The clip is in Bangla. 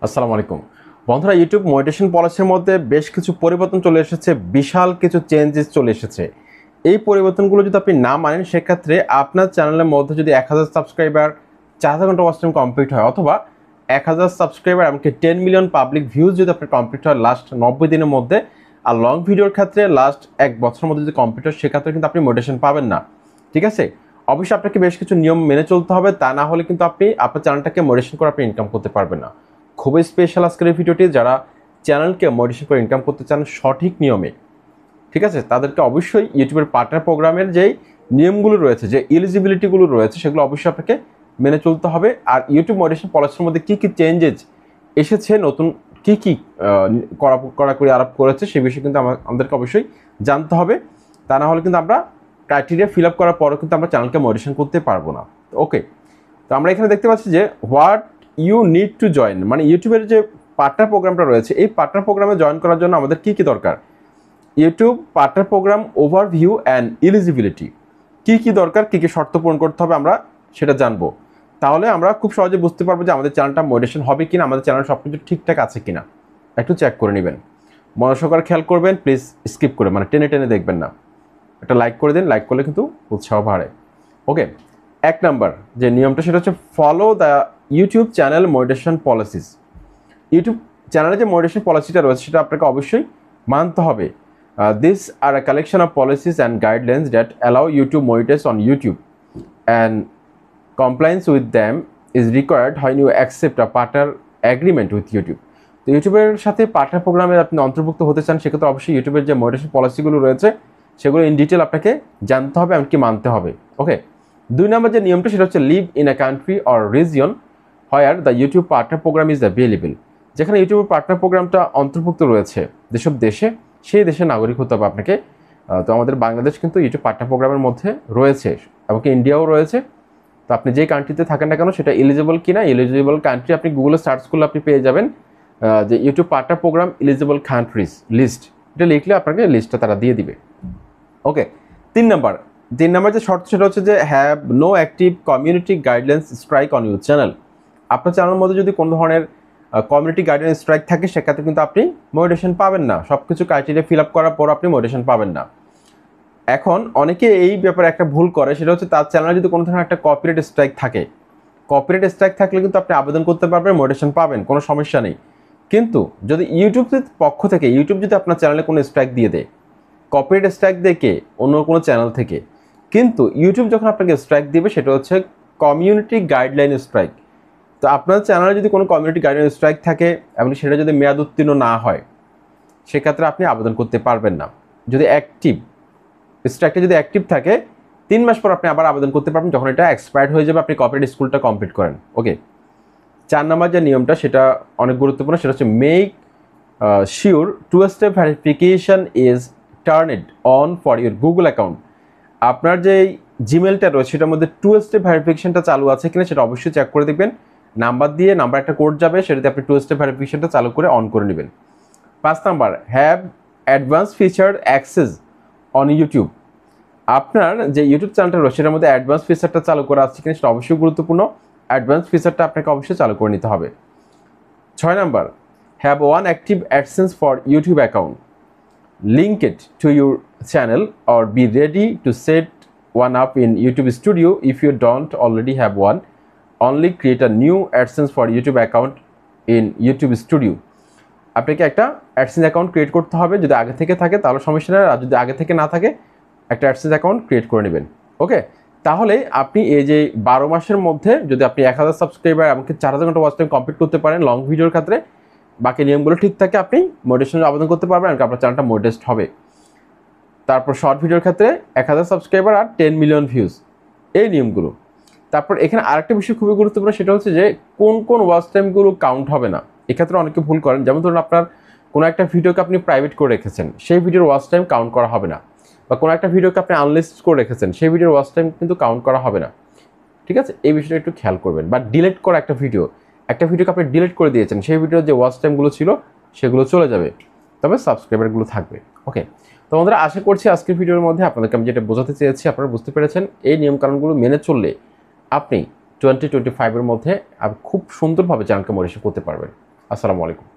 আসসালামু আলাইকুম বন্ধুরা, ইউটিউব মনিটাইজেশন পলিসির মধ্যে বেশ কিছু পরিবর্তন চলে এসেছে, বিশাল কিছু চেঞ্জেস চলে এসেছে। এই পরিবর্তনগুলো যদি আপনি না মানেন, সেক্ষেত্রে আপনার চ্যানেলের মধ্যে যদি 1000 সাবস্ক্রাইবার 4000 ঘন্টা ওয়াচ টাইম কমপ্লিট হয়, অথবা 1000 সাবস্ক্রাইবার এমনকি 10 মিলিয়ন পাবলিক ভিউজ যদি আপনার কমপ্লিট হয় লাস্ট 90 দিনের মধ্যে, আর লং ভিডিওর ক্ষেত্রে লাস্ট 1 বছরের মধ্যে যদি কমপ্লিট হয়, সেক্ষেত্রে কিন্তু আপনি মোটিভেশন পাবেন না। ঠিক আছে, অবশ্যই আপনাকে বেশ কিছু নিয়ম মেনে চলতে হবে, তা না হলে কিন্তু আপনি আপনার চ্যানেলটাকে মোটিভেশন করে আপনি ইনকাম করতে পারবেন না। খুবই স্পেশাল আজকের এই ভিডিওটি, যারা চ্যানেলকে মোটিভেশন করে ইনকাম করতে চান সঠিক নিয়মে, ঠিক আছে, তাদেরকে অবশ্যই ইউটিউবের পার্টনার প্রোগ্রামের যেই নিয়মগুলো রয়েছে, যে এলিজিবিলিটিগুলো রয়েছে, সেগুলো অবশ্যই আপনাকে মেনে চলতে হবে। আর ইউটিউব মোটিভেশন পলিসির মধ্যে কী কী চেঞ্জেস এসেছে, নতুন কী কী কড়াকড়ি আরোপ করেছে, সে বিষয়ে কিন্তু আমাদেরকে অবশ্যই জানতে হবে। তা না হলে কিন্তু আমরা ক্রাইটেরিয়া ফিল আপ করার পরও কিন্তু আমরা চ্যানেলকে মোটিভেশন করতে পারবো না। ওকে, তো আমরা এখানে দেখতে পাচ্ছি যে what you need to join, মানে ইউটিউবের যে পার্টনার প্রোগ্রামটা রয়েছে, এই পার্টনার প্রোগ্রামে জয়েন করার জন্য আমাদের কী কী দরকার। YouTube partner program overview and eligibility, কী কী দরকার, কী কী শর্ত পূরণ করতে হবে, আমরা সেটা জানবো। তাহলে আমরা খুব সহজে বুঝতে পারবো যে আমাদের চ্যানেলটা মোটিভেশন হবে কিনা, আমাদের চ্যানেল সব কিছু ঠিকঠাক আছে কিনা। একটু চেক করে নেবেন, মনোসহকারে খেয়াল করবেন, প্লিজ স্কিপ করে, মানে টেনে টেনে দেখবেন না। একটা লাইক করে দিন, লাইক করলে কিন্তু উৎসাহ বাড়ে। ওকে, 1 নাম্বার যে নিয়মটা, সেটা হচ্ছে follow the YouTube channel monetization policies. YouTube চ্যানেলে যে মনিটাইজেশন পলিসিটা রয়েছে, সেটা আপনাকে অবশ্যই মানতে হবে। This are a collection of policies and guidelines that allow YouTube monetize on YouTube and compliance with them is required when you accept a partner agreement with YouTube. তো ইউটিউবের সাথে পার্টনার প্রোগ্রামে আপনি অন্তর্ভুক্ত হতে চান, সেক্ষেত্রে অবশ্যই ইউটিউবের যে মনিটাইজেশন পলিসিগুলো রয়েছে, সেগুলো ইন ডিটেল আপনাকে জানতে হবে, এমনকি মানতে হবে। ওকে, 2 নম্বর যে নিয়মটা, সেটা হচ্ছে live in a country or region where the YouTube partner programme is available. যেখানে ইউটিউবের পার্টনার প্রোগ্রামটা অন্তর্ভুক্ত রয়েছে যেসব দেশে, সেই দেশের নাগরিক হতে হবে আপনাকে। তো আমাদের বাংলাদেশ কিন্তু ইউটিউব পার্টনার প্রোগ্রামের মধ্যে রয়েছে, এমনকি ইন্ডিয়াও রয়েছে। তো আপনি যে কান্ট্রিতে থাকেন না কেন, সেটা এলিজিবল কিনা, এলিজিবল কান্ট্রি আপনি গুগলে সার্চ করলে আপনি পেয়ে যাবেন যে YouTube partner program eligible countries list, এটা লিখলে আপনাকে লিস্টটা তারা দিয়ে দিবে। ওকে, 3 নাম্বার যে শর্ত, সেটা হচ্ছে যে have no active community guidelines strike on your channel. আপনার চ্যানেলের মধ্যে যদি কোনো ধরনের কমিউনিটি গাইডলাইন্স স্ট্রাইক থাকে, সেক্ষেত্রে কিন্তু আপনি মোটিভেশন পাবেন না। সব কিছু ক্রাইটেরিয়া ফিল আপ করার পর আপনি মোটিভেশন পাবেন না। এখন অনেকে এই ব্যাপারে একটা ভুল করে, সেটা হচ্ছে তার চ্যানেলে যদি কোনো ধরনের একটা কপিরাইট স্ট্রাইক থাকে, কপিরাইট স্ট্রাইক থাকলে কিন্তু আপনি আবেদন করতে পারবেন, মোটিভেশন পাবেন, কোনো সমস্যা নেই। কিন্তু যদি ইউটিউবের পক্ষ থেকে ইউটিউব যদি আপনার চ্যানেলে কোনো স্ট্রাইক দিয়ে দেয়, কপিরাইট স্ট্রাইক দেখে অন্য কোনো চ্যানেল থেকে, কিন্তু ইউটিউব যখন আপনাকে স্ট্রাইক দিবে, সেটা হচ্ছে কমিউনিটি গাইডলাইন স্ট্রাইক। তো আপনার চ্যানেলে যদি কোনো কমিউনিটি গাইডলাইন স্ট্রাইক থাকে এবং সেটা যদি মেয়াদ উত্তীর্ণ না হয়, সেক্ষেত্রে আপনি আবেদন করতে পারবেন না। যদি অ্যাক্টিভ স্ট্রাইকটা যদি অ্যাক্টিভ থাকে, 3 মাস পর আপনি আবার আবেদন করতে পারবেন, যখন এটা এক্সপায়ার্ড হয়ে যাবে, আপনি কপিরাইট স্কুলটা কমপ্লিট করেন। ওকে, 4 নাম্বার যে নিয়মটা, সেটা অনেক গুরুত্বপূর্ণ, সেটা হচ্ছে make sure 2 step verification is turned on for your Google account. আপনার যে জিমেলটা রয়েছে, সেটার মধ্যে 2 স্টেপ ভেরিফিকেশনটা চালু আছে কিনা, সেটা অবশ্যই চেক করে দেখবেন। নাম্বার দিয়ে নাম্বার একটা কোড যাবে, সেটাতে আপনি 2 স্টেপ ভেরিফিকেশনটা চালু করে অন করে নেবেন। 5 number have advance feature access on YouTube. আপনার যে ইউটিউব চ্যানেলটা রয়েছে, সেটার মধ্যে অ্যাডভান্স ফিচারটা চালু করা আছে কিনা, সেটা অবশ্যই গুরুত্বপূর্ণ। অ্যাডভান্স ফিচারটা আপনাকে অবশ্যই চালু করে নিতে হবে। 6 number have 1 active AdSense for YouTube account, link it to your channel or be ready to set one up in YouTube Studio if you don't already have one. Only create a new AdSense for YouTube account in YouTube Studio. আপনাকে একটা অ্যাডসেন্স অ্যাকাউন্ট ক্রিয়েট করতে হবে, যদি আগে থেকে থাকে তাহলে সমস্যা নেই, আর যদি আগে থেকে না থাকে একটা অ্যাডসেন্স অ্যাকাউন্ট ক্রিয়েট করে নেবেন। ওকে, তাহলে আপনি এই যে 12 মাসের মধ্যে যদি আপনি 1000 সাবস্ক্রাইবার এমনকি 4000 ঘন্টা ওয়াচ টাইম কমপ্লিট করতে পারেন লং ভিডিওর ক্ষেত্রে, বাকি নিয়মগুলো ঠিক থাকে, আপনি মোটিভেশনের আবেদন করতে পারবেন, এবং আপনার চ্যানেলটা মোটিভেট হবে। তারপর শর্ট ভিডিওর ক্ষেত্রে 1000 সাবস্ক্রাইবার আর 10 মিলিয়ন ভিউজ, এই নিয়মগুলো। তারপর এখানে আরেকটা বিষয় খুবই গুরুত্বপূর্ণ, সেটা হচ্ছে যে কোন কোন ওয়াচ টাইমগুলো কাউন্ট হবে না। এক্ষেত্রে অনেকে ভুল করেন, যেমন ধরুন আপনার কোনো একটা ভিডিওকে আপনি প্রাইভেট করে রেখেছেন, সেই ভিডিওর ওয়াচ টাইম কাউন্ট করা হবে না। বা কোনো একটা ভিডিওকে আপনি আনলিস্ট করে রেখেছেন, সেই ভিডিওর ওয়াচ টাইম কিন্তু কাউন্ট করা হবে না। ঠিক আছে, এই বিষয়টা একটু খেয়াল করবেন। বা ডিলিট করা একটা ভিডিওকে আপনি ডিলিট করে দিয়েছেন, সেই ভিডিওর যে ওয়াচ টাইমগুলো ছিল সেগুলো চলে যাবে, তবে সাবস্ক্রাইবারগুলো থাকবে। ওকে, তো বন্ধুরা, আশা করছি আজকের ভিডিওর মধ্যে আপনাদেরকে আমি যেটা বোঝাতে চেয়েছি আপনারা বুঝতে পেরেছেন। এই নিয়মকানুনগুলো মেনে চললে আপনি 2025-এর মধ্যে খুব সুন্দরভাবে চ্যানেলকে মোটিভেশন করতে পারবেন। আসসালামু আলাইকুম।